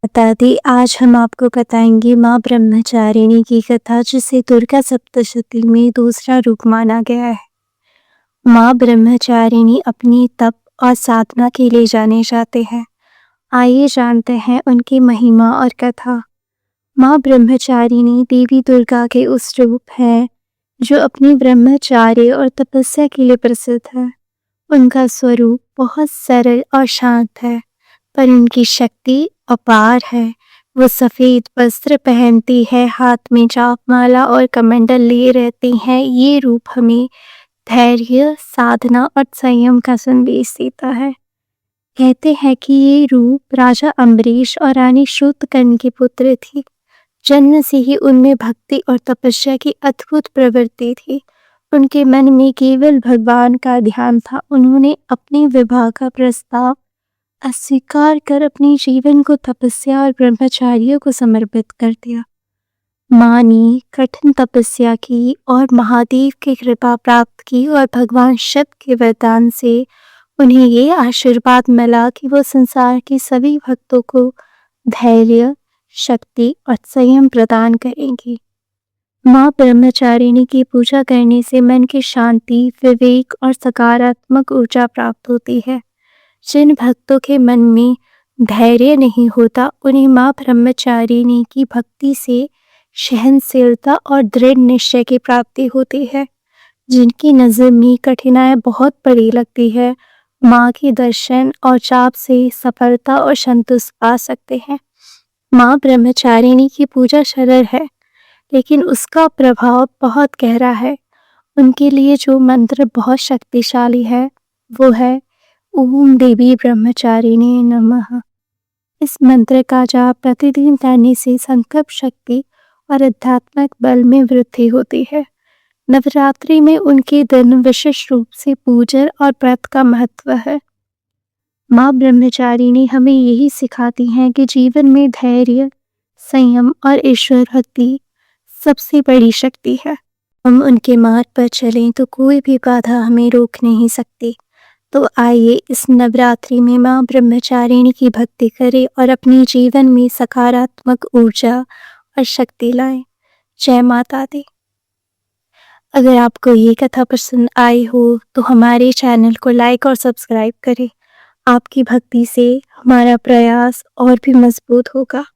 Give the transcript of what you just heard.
बता दें, आज हम आपको बताएंगे माँ ब्रह्मचारिणी की कथा, जिसे दुर्गा सप्तशती में दूसरा रूप माना गया है। माँ ब्रह्मचारिणी अपनी तप और साधना के लिए जाने जाते हैं। आइए जानते हैं उनकी महिमा और कथा। माँ ब्रह्मचारिणी देवी दुर्गा के उस रूप हैं जो अपनी ब्रह्मचार्य और तपस्या के लिए प्रसिद्ध है। उनका स्वरूप बहुत सरल और शांत है, पर उनकी शक्ति अपार है। वो सफेद वस्त्र पहनती है, हाथ में जाप माला और कमंडल लिए रहती हैं। ये रूप हमें धैर्य, साधना और संयम का संदेश देता है। कहते हैं कि ये रूप राजा अम्बरीश और रानी श्रुतकर्ण के पुत्र थी। जन्म से ही उनमें भक्ति और तपस्या की अद्भुत प्रवृत्ति थी। उनके मन में केवल भगवान का ध्यान था। उन्होंने अपने विवाह का प्रस्ताव अस्वीकार कर अपने जीवन को तपस्या और ब्रह्मचार्य को समर्पित कर दिया। माँ ने कठिन तपस्या की और महादेव की कृपा प्राप्त की, और भगवान शिव के वरदान से उन्हें ये आशीर्वाद मिला कि वो संसार के सभी भक्तों को धैर्य, शक्ति और संयम प्रदान करेंगी। माँ ब्रह्मचारिणी की पूजा करने से मन की शांति, विवेक और सकारात्मक ऊर्जा प्राप्त होती है। जिन भक्तों के मन में धैर्य नहीं होता, उन्हें माँ ब्रह्मचारिणी की भक्ति से सहनशीलता और दृढ़ निश्चय की प्राप्ति होती है। जिनकी नज़र में कठिनाइयाँ बहुत बड़ी लगती है, माँ के दर्शन और जाप से सफलता और संतोष पा सकते हैं। माँ ब्रह्मचारिणी की पूजा सरल है, लेकिन उसका प्रभाव बहुत गहरा है। उनके लिए जो मंत्र बहुत शक्तिशाली है, वो है ओम देवी ब्रह्मचारिणी नमः। इस मंत्र का जाप प्रतिदिन करने से संकल्प शक्ति और आध्यात्मिक बल में वृद्धि होती है। नवरात्रि में उनके दिन विशेष रूप से पूजन और व्रत का महत्व है। माँ ब्रह्मचारिणी हमें यही सिखाती हैं कि जीवन में धैर्य, संयम और ईश्वर भक्ति सबसे बड़ी शक्ति है। हम उनके मार्ग पर चलें तो कोई भी बाधा हमें रोक नहीं सकती। तो आइए इस नवरात्रि में माँ ब्रह्मचारिणी की भक्ति करें और अपने जीवन में सकारात्मक ऊर्जा और शक्ति लाएं। जय माता दी। अगर आपको ये कथा पसंद आई हो तो हमारे चैनल को लाइक और सब्सक्राइब करें। आपकी भक्ति से हमारा प्रयास और भी मजबूत होगा।